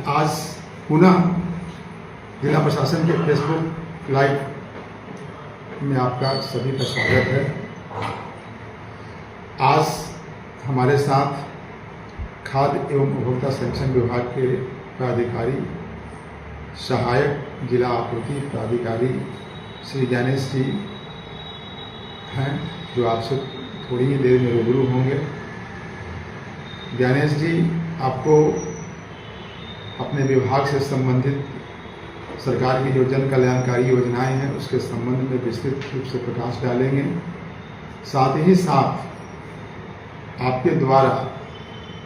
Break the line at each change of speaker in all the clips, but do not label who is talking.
आज पुनः जिला प्रशासन के फेसबुक लाइव में आपका सभी का स्वागत है। आज हमारे साथ खाद्य एवं उपभोक्ता संरक्षण विभाग के प्राधिकारी सहायक जिला आपूर्ति प्राधिकारी श्री ज्ञानेश जी हैं, जो आपसे थोड़ी ही देर में रूबरू होंगे। ज्ञानेश जी आपको अपने विभाग से संबंधित सरकार की जो जन कल्याणकारी योजनाएं हैं उसके संबंध में विस्तृत रूप से प्रकाश डालेंगे। साथ ही साथ आपके द्वारा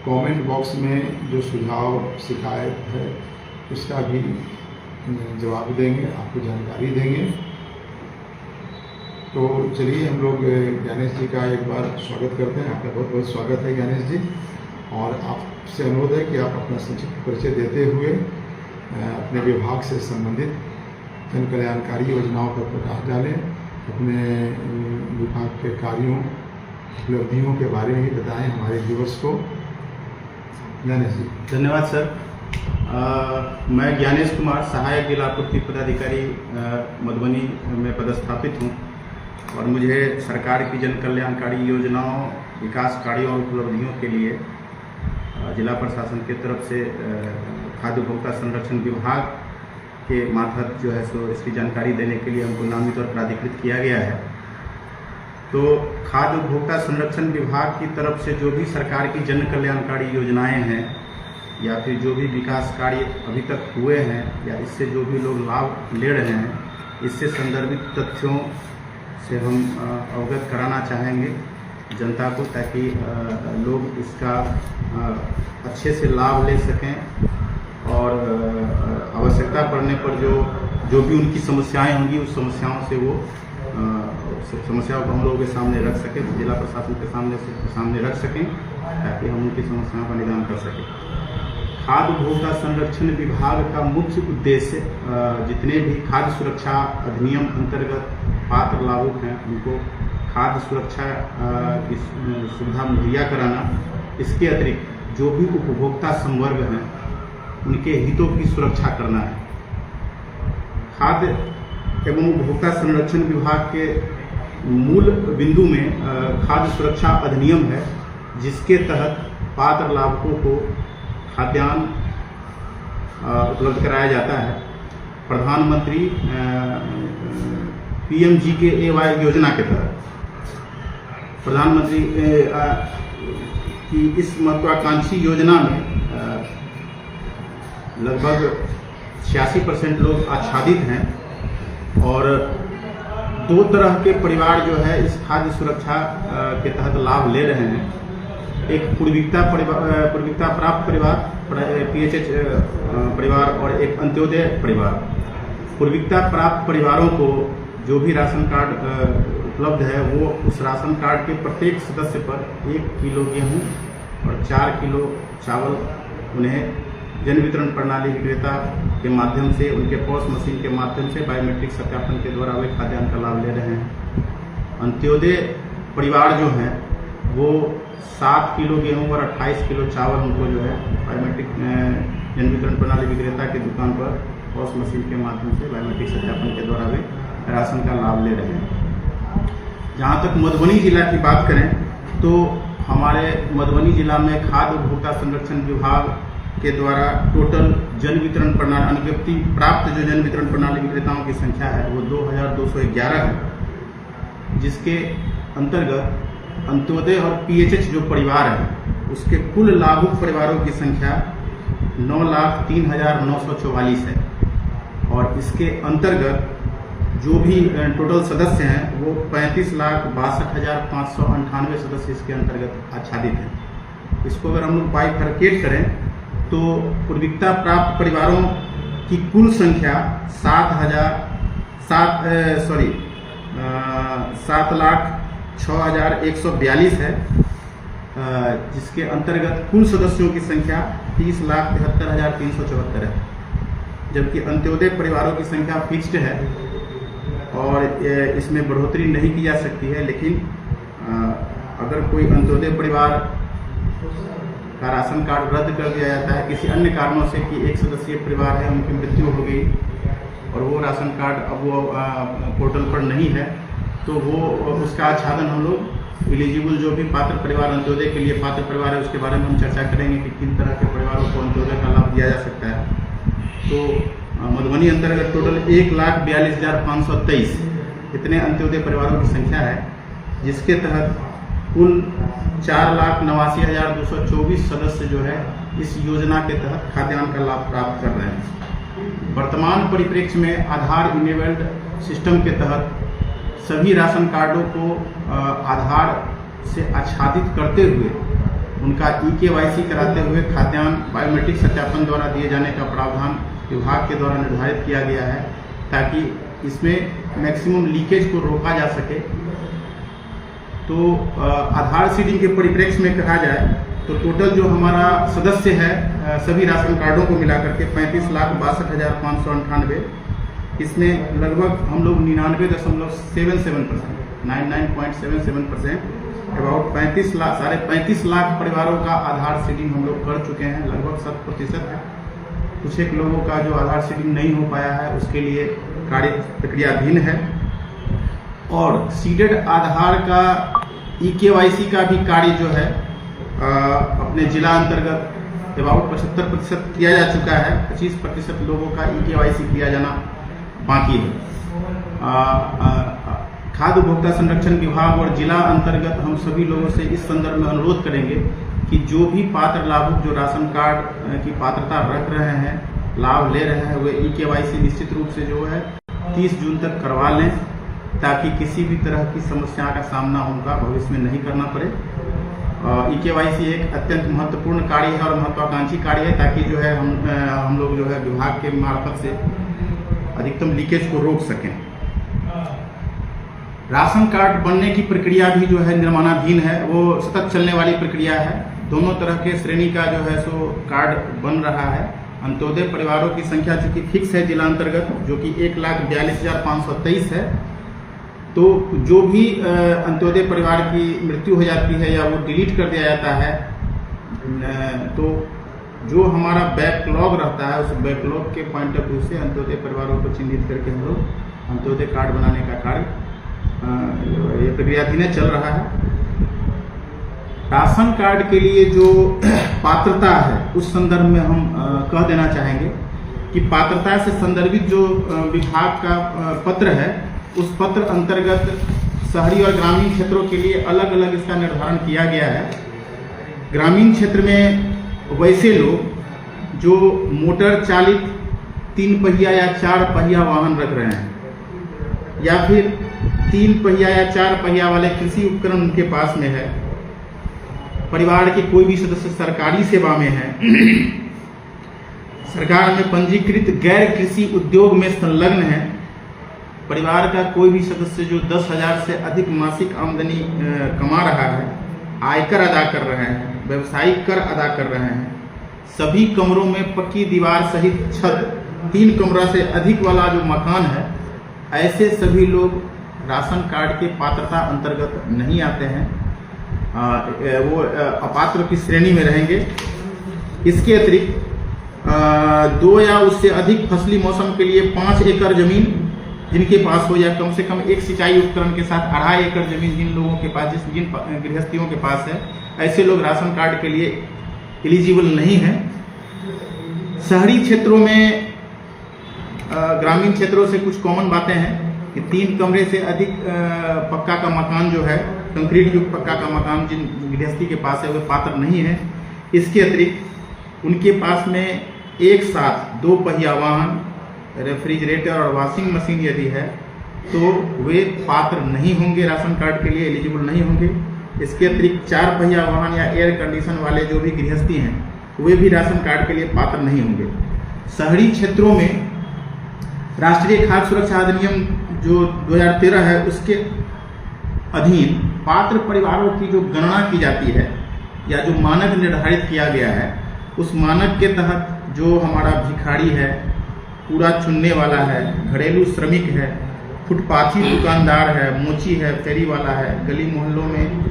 कमेंट बॉक्स में जो सुझाव शिकायत है उसका भी जवाब देंगे, आपको जानकारी देंगे। तो चलिए हम लोग ज्ञानेश जी का एक बार स्वागत करते हैं। आपका बहुत बहुत स्वागत है ज्ञानेश जी, और आपसे अनुरोध है कि आप अपना संक्षिप्त परिचय देते हुए अपने विभाग से संबंधित जन कल्याणकारी योजनाओं पर प्रकाश डालें, अपने विभाग के कार्यों उपलब्धियों के बारे में भी बताएं हमारे व्यूअर्स को। ज्ञानेश जी।
धन्यवाद सर। मैं ज्ञानेश कुमार, सहायक जिला आपूर्ति पदाधिकारी मधुबनी में पदस्थापित हूँ और मुझे सरकार की जन कल्याणकारी योजनाओं, विकास कार्यों और उपलब्धियों के लिए जिला प्रशासन की तरफ से खाद्य उपभोक्ता संरक्षण विभाग के मार्फत जो है सो इसकी जानकारी देने के लिए हमको नामित और प्राधिकृत किया गया है। तो खाद्य उपभोक्ता संरक्षण विभाग की तरफ से जो भी सरकार की जन कल्याणकारी योजनाएं हैं या फिर जो भी विकास कार्य अभी तक हुए हैं या इससे जो भी लोग लाभ ले रहे हैं, इससे संदर्भित तथ्यों से हम अवगत कराना चाहेंगे जनता को, ताकि लोग इसका अच्छे से लाभ ले सकें और आवश्यकता पड़ने पर जो भी उनकी समस्याएं होंगी उस समस्याओं से वो समस्याओं को हम लोगों के सामने रख सकें, जिला प्रशासन के सामने रख सकें, ताकि हम उनकी समस्याओं का निदान कर सकें। खाद्य उपभोक्ता संरक्षण विभाग का मुख्य उद्देश्य जितने भी खाद्य सुरक्षा अधिनियम अंतर्गत पात्र लाभुक हैं उनको खाद्य सुरक्षा की सुविधा मुहैया कराना, इसके अतिरिक्त जो भी उपभोक्ता संवर्ग हैं उनके हितों की सुरक्षा करना है। खाद्य एवं उपभोक्ता संरक्षण विभाग के मूल बिंदु में खाद्य सुरक्षा अधिनियम है, जिसके तहत पात्र लाभुकों को खाद्यान्न उपलब्ध कराया जाता है। प्रधानमंत्री PMGKAY योजना के तहत प्रधानमंत्री की इस महत्वाकांक्षी योजना में लगभग 86% लोग आच्छादित हैं और 2 तरह के परिवार जो है इस खाद्य सुरक्षा के तहत लाभ ले रहे हैं। एक पूर्विकता प्राप्त परिवार PHH परिवार और एक अंत्योदय परिवार। पूर्विकता प्राप्त परिवारों को जो भी राशन कार्ड उपलब्ध है वो उस राशन कार्ड के प्रत्येक सदस्य पर 1 किलो गेहूं और 4 किलो चावल उन्हें जन वितरण प्रणाली विक्रेता के माध्यम से, उनके पॉस मशीन के माध्यम से बायोमेट्रिक सत्यापन के द्वारा वे खाद्यान्न का लाभ ले रहे हैं। अंत्योदय परिवार जो हैं वो 7 किलो गेहूं और 28 किलो चावल उनको जो है बायोमेट्रिक जन वितरण प्रणाली विक्रेता की दुकान पर पॉस मशीन के माध्यम से बायोमेट्रिक सत्यापन के द्वारा वे राशन का लाभ ले रहे हैं। जहाँ तक मधुबनी जिला की बात करें तो हमारे मधुबनी जिला में खाद्य उपभोक्ता संरक्षण विभाग के द्वारा टोटल जन वितरण प्रणाली अनुज्ञप्ति प्राप्त जो जन वितरण प्रणाली विक्रेताओं की संख्या है वो 2211 है, जिसके अंतर्गत अंत्योदय और PHH जो परिवार है उसके कुल लाभुक परिवारों की संख्या 9,03,944 है और इसके अंतर्गत जो भी टोटल सदस्य हैं वो 35,62,598 सदस्य इसके अंतर्गत आच्छादित हैं। इसको अगर हम लोग बाइफरकेट करें तो पूर्विकता प्राप्त परिवारों की कुल संख्या 7,06,142 है, जिसके अंतर्गत कुल सदस्यों की संख्या 30,73,374 है, जबकि अंत्योदय परिवारों की संख्या फिक्स्ड है और इसमें बढ़ोतरी नहीं की जा सकती है। लेकिन अगर कोई अंत्योदय परिवार का राशन कार्ड रद्द कर दिया जाता है किसी अन्य कारणों से, कि एक सदस्यीय परिवार है, उनकी मृत्यु हो गई और वो राशन कार्ड अब वो पोर्टल पर नहीं है, तो वो उसका आच्छादन हम लोग एलिजिबल जो भी पात्र परिवार, अंत्योदय के लिए पात्र परिवार है, उसके बारे में हम चर्चा करेंगे कि किन तरह के परिवारों को अंत्योदय का लाभ दिया जा सकता है। तो मधुबनी अंतर्गत टोटल 1,42,523 इतने अंत्योदय परिवारों की संख्या है, जिसके तहत कुल 4,89,224 सदस्य जो है इस योजना के तहत खाद्यान्न का लाभ प्राप्त कर रहे हैं। वर्तमान परिप्रेक्ष्य में आधार इनेबल्ड सिस्टम के तहत सभी राशन कार्डों को आधार से आच्छादित करते हुए उनका EKYC कराते हुए खाद्यान्न बायोमेट्रिक सत्यापन द्वारा दिए जाने का प्रावधान विभाग के द्वारा निर्धारित किया गया है, ताकि इसमें मैक्सिमम लीकेज को रोका जा सके। तो आधार सीडिंग के परिप्रेक्ष्य में कहा जाए तो टोटल जो हमारा सदस्य है सभी राशन कार्डों को मिलाकर के 35,62,598, इसमें लगभग हम लोग 99.77%, 99.77%, अबाउट 35 लाख परिवारों का आधार सीडिंग हम लोग कर चुके हैं, लगभग 100% है। कुछ एक लोगों का जो आधार सीडिंग नहीं हो पाया है उसके लिए कार्य प्रक्रियाधीन है। और सीडेड आधार का EKYC का भी कार्य जो है अपने जिला अंतर्गत अबाउट 75% किया जा चुका है, 25% लोगों का EKYC किया जाना बाकी है। खाद्य उपभोक्ता संरक्षण विभाग और जिला अंतर्गत हम सभी लोगों से इस संदर्भ में अनुरोध करेंगे कि जो भी पात्र लाभुक जो राशन कार्ड की पात्रता रख रहे हैं, लाभ ले रहे हैं, वे EKYC निश्चित रूप से जो है 30 जून तक करवा लें, ताकि किसी भी तरह की समस्या का सामना उनका भविष्य में नहीं करना पड़े। EKYC एक अत्यंत महत्वपूर्ण कार्य है और महत्वाकांक्षी कार्य है, ताकि जो है हम लोग जो है विभाग के मार्फत से अधिकतम लीकेज को रोक सकें। राशन कार्ड बनने की प्रक्रिया भी जो है निर्माणाधीन है, वो सतत चलने वाली प्रक्रिया है। दोनों तरह के श्रेणी का जो है सो कार्ड बन रहा है। अंत्योदय परिवारों की संख्या चूंकि फिक्स है जिला अंतर्गत, जो कि 1,42,523 है, तो जो भी अंत्योदय परिवार की मृत्यु हो जाती है या वो डिलीट कर दिया जाता है, तो जो हमारा बैकलॉग रहता है उस बैकलॉग के पॉइंट ऑफ व्यू से अंत्योदय परिवारों को चिन्हित करके हम लोग अंत्योदय कार्ड बनाने का कार्य ये प्रक्रियाधीन चल रहा है। राशन कार्ड के लिए जो पात्रता है उस संदर्भ में हम कह देना चाहेंगे कि पात्रता से संदर्भित जो विभाग का पत्र है, उस पत्र अंतर्गत शहरी और ग्रामीण क्षेत्रों के लिए अलग अलग इसका निर्धारण किया गया है। ग्रामीण क्षेत्र में वैसे लोग जो मोटर चालित 3 पहिया या 4 पहिया वाहन रख रहे हैं, या फिर 3 पहिया या 4 पहिया वाले कृषि उपकरण उनके पास में है, परिवार के कोई भी सदस्य सरकारी सेवा में है, सरकार में पंजीकृत गैर कृषि उद्योग में संलग्न है, परिवार का कोई भी सदस्य जो 10,000 से अधिक मासिक आमदनी कमा रहा है, आयकर अदा कर रहे हैं, व्यवसायिक कर अदा कर रहे हैं, सभी कमरों में पक्की दीवार सहित छत, 3 कमरा से अधिक वाला जो मकान है, ऐसे सभी लोग राशन कार्ड के पात्रता अंतर्गत नहीं आते हैं, वो अपात्र की श्रेणी में रहेंगे। इसके अतिरिक्त 2 या उससे अधिक फसली मौसम के लिए 5 एकड़ जमीन जिनके पास हो, या कम से कम एक सिंचाई उपकरण के साथ 2.5 एकड़ जमीन जिन लोगों के पास, जिन गृहस्थियों के पास है, ऐसे लोग राशन कार्ड के लिए एलिजिबल नहीं है। शहरी क्षेत्रों में ग्रामीण क्षेत्रों से कुछ कॉमन बातें हैं कि 3 कमरे से अधिक पक्का का मकान जो है, कंक्रीट युक्त पक्का का मकान जिन गृहस्थी के पास है, वे पात्र नहीं है। इसके अतिरिक्त उनके पास में एक साथ 2 पहिया वाहन, रेफ्रिजरेटर और वॉशिंग मशीन यदि है, तो वे पात्र नहीं होंगे, राशन कार्ड के लिए एलिजिबल नहीं होंगे। इसके अतिरिक्त 4 पहिया वाहन या एयर कंडीशन वाले जो भी गृहस्थी हैं, वे भी राशन कार्ड के लिए पात्र नहीं होंगे। शहरी क्षेत्रों में राष्ट्रीय खाद्य सुरक्षा अधिनियम जो 2013 है, उसके अधीन पात्र परिवारों की जो गणना की जाती है या जो मानक निर्धारित किया गया है, उस मानक के तहत जो हमारा भिखारी है, कूड़ा चुनने वाला है, घरेलू श्रमिक है, फुटपाथी दुकानदार है, मोची है, फेरी वाला है, गली मोहल्लों में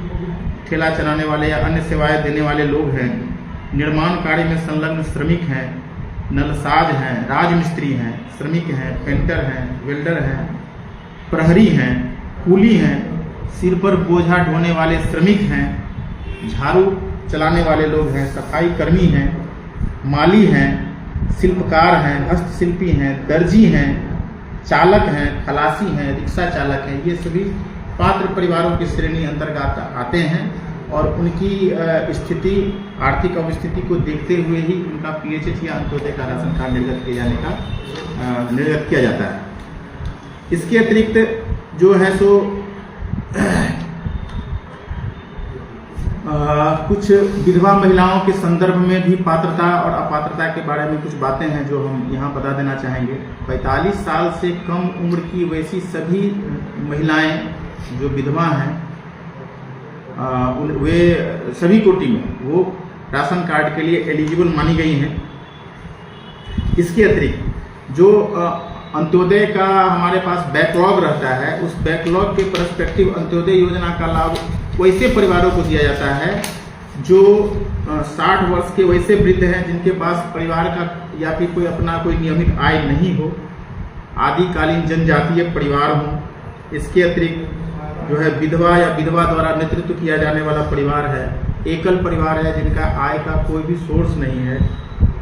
ठेला चलाने वाले या अन्य सेवाएं देने वाले लोग हैं, निर्माण कार्य में संलग्न श्रमिक हैं, नलसाज हैं, राजमिस्त्री हैं, श्रमिक हैं, पेंटर हैं, वेल्डर हैं, प्रहरी हैं, कूली हैं, सिर पर बोझा ढोने वाले श्रमिक हैं, झाड़ू चलाने वाले लोग हैं, सफाई कर्मी हैं, माली हैं, शिल्पकार हैं, हस्तशिल्पी हैं, दर्जी हैं, चालक हैं, खलासी हैं, रिक्शा चालक हैं। ये सभी पात्र परिवारों की श्रेणी अंतर्गत आते हैं और उनकी स्थिति, आर्थिक अवस्थिति को देखते हुए ही उनका पीएचएच या अंत्योदय का राशन कार्ड निर्गत किया जाता है। इसके अतिरिक्त जो है सो कुछ विधवा महिलाओं के संदर्भ में भी पात्रता और अपात्रता के बारे में कुछ बातें हैं जो हम यहाँ बता देना चाहेंगे। 45 साल से कम उम्र की वैसी सभी महिलाएं जो विधवा हैं, वे सभी कोटि में वो राशन कार्ड के लिए एलिजिबल मानी गई हैं। इसके अतिरिक्त जो अंत्योदय का हमारे पास बैकलॉग रहता है, उस बैकलॉग के पर्सपेक्टिव अंत्योदय योजना का लाभ वैसे परिवारों को दिया जाता है जो 60 वर्ष के वैसे वृद्ध हैं जिनके पास परिवार का या फिर कोई नियमित आय नहीं हो, आदिकालीन जनजातीय परिवार हो। इसके अतिरिक्त जो है विधवा या विधवा द्वारा नेतृत्व किया जाने वाला परिवार है, एकल परिवार है जिनका आय का कोई भी सोर्स नहीं है,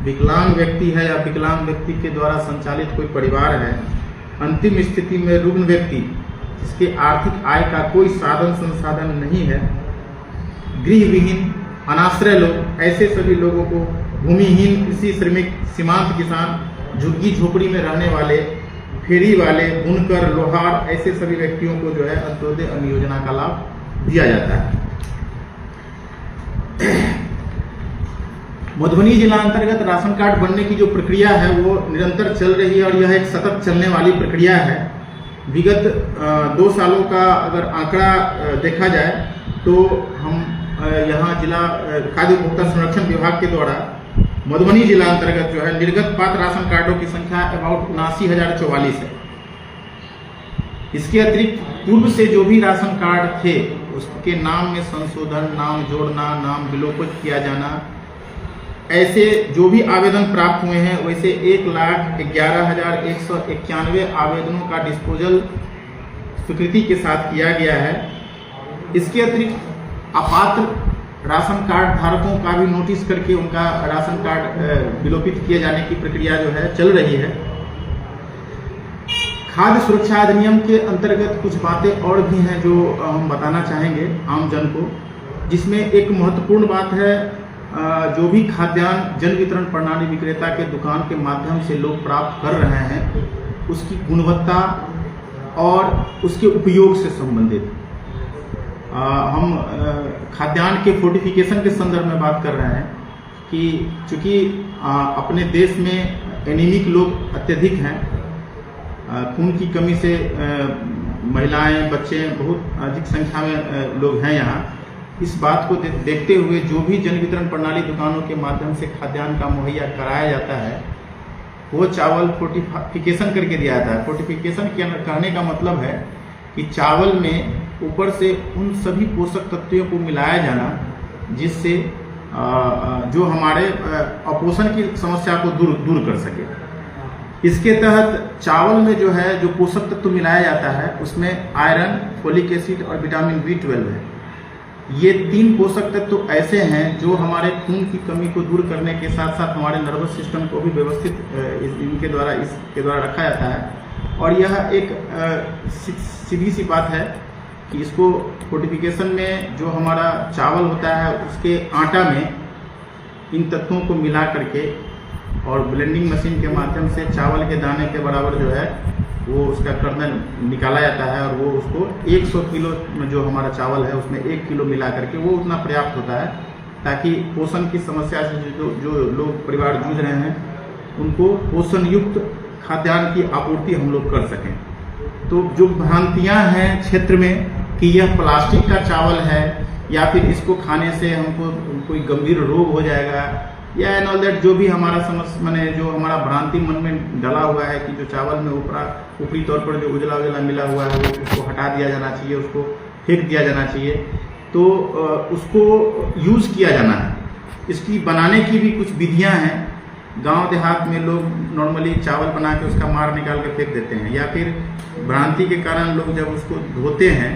विकलांग व्यक्ति है या विकलांग व्यक्ति के द्वारा संचालित कोई परिवार है, अंतिम स्थिति में रुग्ण व्यक्ति जिसके आर्थिक आय का कोई साधन संसाधन नहीं है, गृहविहीन, अनाश्रय लोग, ऐसे सभी लोगों को, भूमिहीन कृषि श्रमिक, सीमांत किसान, झुग्गी झोपड़ी में रहने वाले, फेरी वाले, बुनकर, लोहार, ऐसे सभी व्यक्तियों को जो है अंत्योदय अन्न योजना का लाभ दिया जाता है। मधुबनी जिला अंतर्गत राशन कार्ड बनने की जो प्रक्रिया है वो निरंतर चल रही है और यह एक सतत चलने वाली प्रक्रिया है। विगत 2 सालों का अगर आंकड़ा देखा जाए तो हम यहाँ जिला खाद्य उपभोक्ता संरक्षण विभाग के द्वारा मधुबनी जिला अंतर्गत जो है निर्गत पात्र राशन कार्डों की संख्या अबाउट 79,044 है। इसके अतिरिक्त पूर्व से जो भी राशन कार्ड थे उसके नाम में संशोधन, नाम जोड़ना, नाम विलोपित किया जाना, ऐसे जो भी आवेदन प्राप्त हुए हैं वैसे 1,11,191 आवेदनों का डिस्पोजल स्वीकृति के साथ किया गया है। इसके अतिरिक्त अपात्र राशन कार्ड धारकों का भी नोटिस करके उनका राशन कार्ड विलोपित किए जाने की प्रक्रिया जो है चल रही है। खाद्य सुरक्षा अधिनियम के अंतर्गत कुछ बातें और भी हैं जो हम बताना चाहेंगे आम जन को, जिसमें एक महत्वपूर्ण बात है, जो भी खाद्यान्न जन वितरण प्रणाली विक्रेता के दुकान के माध्यम से लोग प्राप्त कर रहे हैं उसकी गुणवत्ता और उसके उपयोग से संबंधित हम खाद्यान्न के फोर्टिफिकेशन के संदर्भ में बात कर रहे हैं कि चूँकि अपने देश में एनीमिक लोग अत्यधिक हैं, खून की कमी से महिलाएं, बच्चे बहुत अधिक संख्या में लोग हैं यहाँ। इस बात को देखते हुए जो भी जन वितरण प्रणाली दुकानों के माध्यम से खाद्यान्न का मुहैया कराया जाता है वो चावल फोर्टिफिकेशन करके दिया जाता है। फोर्टिफिकेशन कहने का मतलब है कि चावल में ऊपर से उन सभी पोषक तत्वों को मिलाया जाना जिससे जो हमारे अपोषण की समस्या को दूर कर सके। इसके तहत चावल में जो है जो पोषक तत्व मिलाया जाता है उसमें आयरन, फोलिक एसिड और विटामिन B12 है। ये 3 पोषक तत्व ऐसे हैं जो हमारे खून की कमी को दूर करने के साथ साथ हमारे नर्वस सिस्टम को भी व्यवस्थित इसके द्वारा रखा जाता है। और यह एक सीधी सी बात है कि इसको फोर्टिफिकेशन में जो हमारा चावल होता है उसके आटा में इन तत्वों को मिला करके और ब्लेंडिंग मशीन के माध्यम से चावल के दाने के बराबर जो है वो उसका कर्नल निकाला जाता है और वो उसको 100 किलो में जो हमारा चावल है उसमें 1 किलो मिला करके वो उतना पर्याप्त होता है ताकि पोषण की समस्या से जो लोग परिवार जूझ रहे हैं उनको पोषण युक्त खाद्यान्न की आपूर्ति हम लोग कर सकें। तो जो भ्रांतियाँ हैं क्षेत्र में कि यह प्लास्टिक का चावल है या फिर इसको खाने से हमको कोई गंभीर रोग हो जाएगा या एंड ऑल दैट, जो भी हमारा जो हमारा भ्रांति मन में डला हुआ है कि जो चावल में ऊपरी तौर पर जो उजला मिला हुआ है वो उसको हटा दिया जाना चाहिए, उसको फेंक दिया जाना चाहिए, तो उसको यूज़ किया जाना है। इसकी बनाने की भी कुछ विधियां हैं। गांव देहात में लोग नॉर्मली चावल बना के उसका मार निकाल के फेंक देते हैं, या फिर भ्रांति के कारण लोग जब उसको धोते हैं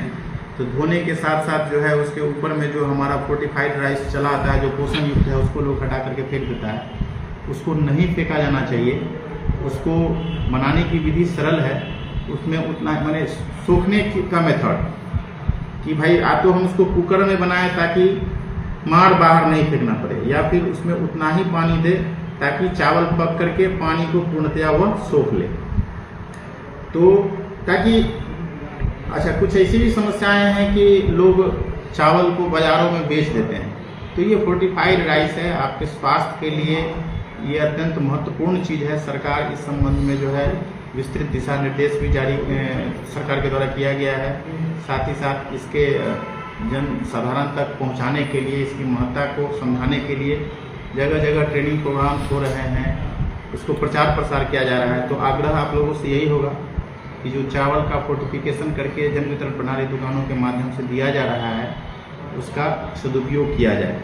तो धोने के साथ साथ जो है उसके ऊपर में जो हमारा फोर्टिफाइड राइस चला आता है, जो पोषण युक्त है, उसको लोग हटा करके फेंक देता है। उसको नहीं फेंका जाना चाहिए। उसको बनाने की विधि सरल है। उसमें उतना माने सूखने का मेथड कि भाई या तो हम उसको कुकर में बनाएं ताकि मार बाहर नहीं फेंकना पड़े, या फिर उसमें उतना ही पानी दे ताकि चावल पक करके पानी को पूर्णतया वह सोख ले। तो ताकि अच्छा, कुछ ऐसी भी समस्याएं हैं कि लोग चावल को बाज़ारों में बेच देते हैं। तो ये फोर्टिफाइड राइस है, आपके स्वास्थ्य के लिए ये अत्यंत महत्वपूर्ण चीज़ है। सरकार इस संबंध में जो है विस्तृत दिशा निर्देश भी जारी सरकार के द्वारा किया गया है। साथ ही साथ इसके जन साधारण तक पहुंचाने के लिए, इसकी महत्ता को समझाने के लिए जगह जगह ट्रेनिंग प्रोग्राम हो रहे हैं, उसको प्रचार प्रसार किया जा रहा है। तो आग्रह आप लोगों से यही होगा कि जो चावल का फोर्टिफिकेशन करके जन वितरण प्रणाली दुकानों के माध्यम से दिया जा रहा है, उसका सदुपयोग किया जाए।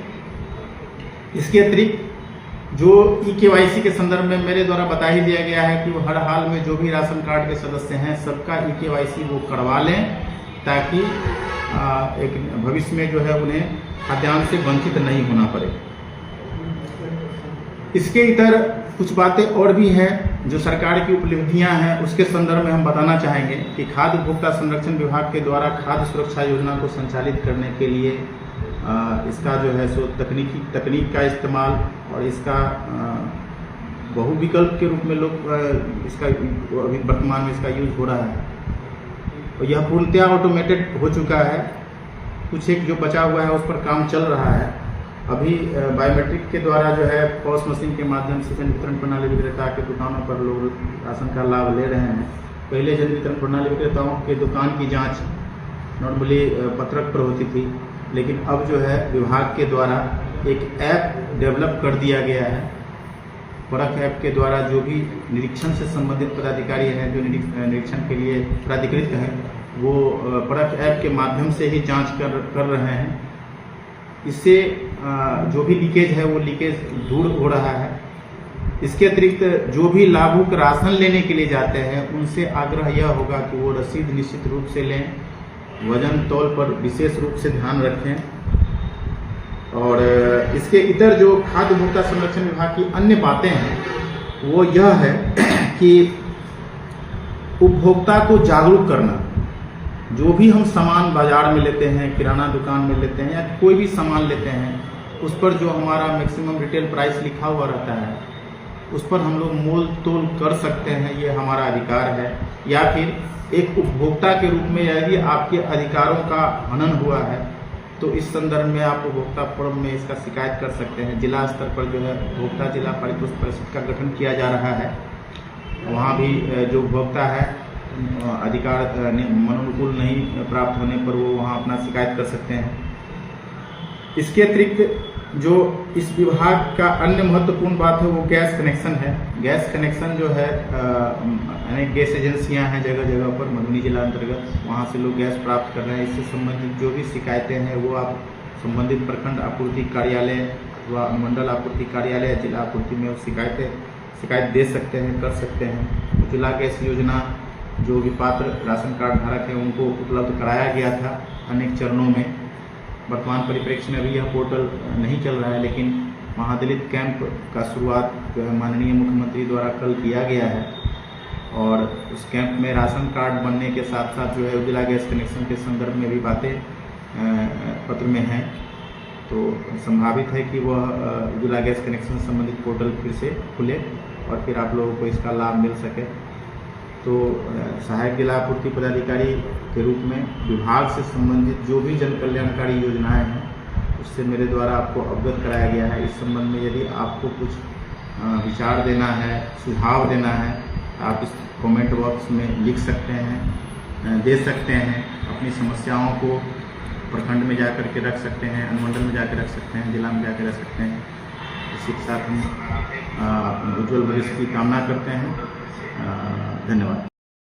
इसके अतिरिक्त जो EKYC के संदर्भ में मेरे द्वारा बता ही दिया गया है कि वो हर हाल में जो भी राशन कार्ड के सदस्य हैं सबका EKYC वो करवा लें, ताकि एक भविष्य में जो है उन्हें खाद्यान्न से वंचित नहीं होना पड़े। इसके इतर कुछ बातें और भी हैं जो सरकार की उपलब्धियां हैं, उसके संदर्भ में हम बताना चाहेंगे कि खाद्य उपभोक्ता संरक्षण विभाग के द्वारा खाद्य सुरक्षा योजना को संचालित करने के लिए इसका जो है सो तकनीक का इस्तेमाल और इसका बहुविकल्प के रूप में लोग इसका अभी वर्तमान में इसका यूज हो रहा है। और यह पूर्णतया ऑटोमेटेड हो चुका है। कुछ एक जो बचा हुआ है उस पर काम चल रहा है। अभी बायोमेट्रिक के द्वारा जो है पॉस मशीन के माध्यम से जन वितरण प्रणाली विक्रेता के दुकानों पर लोग राशन का लाभ ले रहे हैं। पहले जन वितरण प्रणाली विक्रेताओं के दुकान की जांच नॉर्मली पत्रक पर होती थी, लेकिन अब जो है विभाग के द्वारा एक ऐप डेवलप कर दिया गया है। परख ऐप के द्वारा जो भी निरीक्षण से संबंधित पदाधिकारी हैं, जो निरीक्षण के लिए प्राधिकृत हैं, वो परख ऐप के माध्यम से ही जांच कर रहे हैं। इससे जो भी लीकेज है वो लीकेज दूर हो रहा है। इसके अतिरिक्त जो भी लाभुक राशन लेने के लिए जाते हैं उनसे आग्रह यह होगा कि वो रसीद निश्चित रूप से लें, वजन तौल पर विशेष रूप से ध्यान रखें। और इसके इतर जो खाद्य उपभोक्ता संरक्षण विभाग की अन्य बातें हैं वो यह है कि उपभोक्ता को जागरूक करना। जो भी हम सामान बाजार में लेते हैं, किराना दुकान में लेते हैं या कोई भी सामान लेते हैं, उस पर जो हमारा मैक्सिमम रिटेल प्राइस लिखा हुआ रहता है उस पर हम लोग मोल तोल कर सकते हैं, ये हमारा अधिकार है। या फिर एक उपभोक्ता के रूप में यदि आपके अधिकारों का हनन हुआ है तो इस संदर्भ में आप उपभोक्ता फोरम में इसका शिकायत कर सकते हैं। जिला स्तर पर जो है उपभोक्ता जिला पारितोष परिषद का गठन किया जा रहा है। वहाँ भी जो उपभोक्ता है अधिकार मनोनुकूल नहीं प्राप्त होने पर वो वहाँ अपना शिकायत कर सकते हैं। इसके अतिरिक्त जो इस विभाग का अन्य महत्वपूर्ण बात है वो गैस कनेक्शन है। गैस कनेक्शन जो है अनेक गैस एजेंसियां हैं जगह जगह पर मधुबनी जिला अंतर्गत, वहाँ से लोग गैस प्राप्त कर रहे हैं। इससे संबंधित जो भी शिकायतें हैं वो आप संबंधित प्रखंड आपूर्ति कार्यालय व अनुमंडल आपूर्ति कार्यालय जिला आपूर्ति में शिकायत दे सकते हैं, कर सकते हैं। उज्ज्वला गैस योजना जो भी पात्र राशन कार्ड धारक है उनको उपलब्ध कराया गया था अनेक चरणों में। वर्तमान परिप्रेक्ष्य में अभी यह पोर्टल नहीं चल रहा है, लेकिन महादलित कैंप का शुरुआत जो है माननीय मुख्यमंत्री द्वारा कल किया गया है। और उस कैंप में राशन कार्ड बनने के साथ साथ जो है उज्ज्वला गैस कनेक्शन के संदर्भ में भी बातें पत्र में हैं। तो संभावित है कि वह उज्ज्वला गैस कनेक्शन से संबंधित पोर्टल फिर से खुले और फिर आप लोगों को इसका लाभ मिल सके। तो सहायक जिला आपूर्ति पदाधिकारी के रूप में विभाग से संबंधित जो भी जन कल्याणकारी योजनाएं हैं उससे मेरे द्वारा आपको अवगत कराया गया है। इस संबंध में यदि आपको कुछ विचार देना है, सुझाव देना है, आप इस कमेंट बॉक्स में लिख सकते हैं, दे सकते हैं। अपनी समस्याओं को प्रखंड में जाकर के रख सकते हैं, अनुमंडल में जाकर रख सकते हैं, जिला में जाकर रख सकते हैं। इसी के साथ हम उज्ज्वल भविष्य की कामना करते हैं। धन्यवाद।